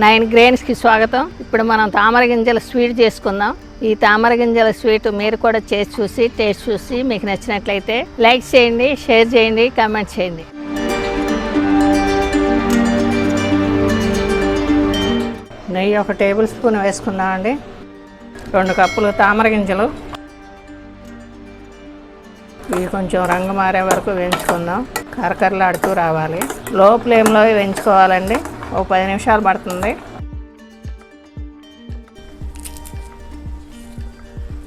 9Grainsకి స్వాగతం. ఇప్పుడు మనం తామర గింజల స్వీట్ చేసుకుందాం. ఈ తామర గింజల స్వీట్ మీరు కూడా చేసి చూసి టేస్ట్ చూసి మీకు నచ్చినట్లయితే లైక్ చేయండి, షేర్ చేయండి, కామెంట్ చేయండి. నెయ్యి 1 టేబుల్ స్పూన్ వేసుకుందామండి. 2 కప్పులు తామర గింజలు. ఇవి కొంచెం రంగు మారే వరకు వేయించుకుందాం. కరకరలాడుతూ రావాలి. లో ఫ్లేమ్లో వేయించుకోవాలండి. 10 నిమిషాలు పడుతుంది.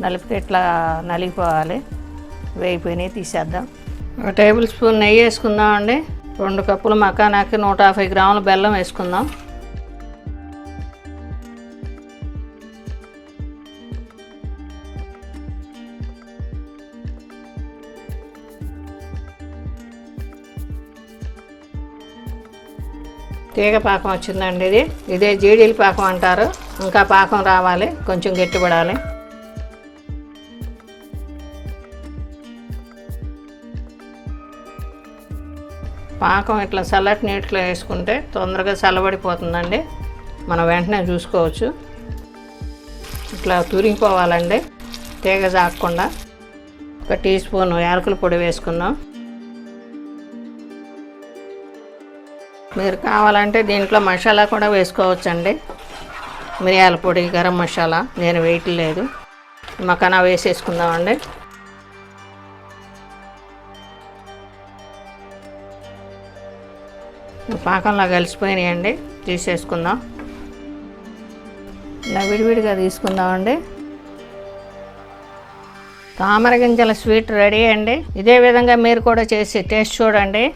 నలిపితే ఇట్లా నలిగిపోవాలి. వేగిపోయినాయి, తీసేద్దాం. 1 టేబుల్ స్పూన్ నెయ్యి వేసుకుందాం అండి. 2 కప్పులు మఖానాకి 150 గ్రాముల బెల్లం వేసుకుందాం. తీగ పాకం వచ్చిందండి. ఇదే జీడీల పాకం అంటారు. ఇంకా పాకం రావాలి, కొంచెం గట్టిపడాలి. పాకం ఇట్లా చల్లటి నీటిలో వేసుకుంటే తొందరగా చల్లబడిపోతుందండి. మనం వెంటనే చూసుకోవచ్చు. ఇట్లా తురిగిపోవాలండి, తీగ జాగకుండా. 1 టీ స్పూన్ యాలకుల పొడి వేసుకుందాం. మీరు కావాలంటే దీంట్లో మసాలా కూడా వేసుకోవచ్చండి. మిరియాల పొడి, గరం మసాలా నేను వేయట్లేదు. మఖానా వేసేసుకుందామండి. పాకంలో కలిసిపోయినాయండి, తీసేసుకుందాం. ఇలా విడివిడిగా తీసుకుందామండి. తామర గింజల స్వీట్ రెడీ అండి. ఇదే విధంగా మీరు కూడా చేసి టేస్ట్ చూడండి.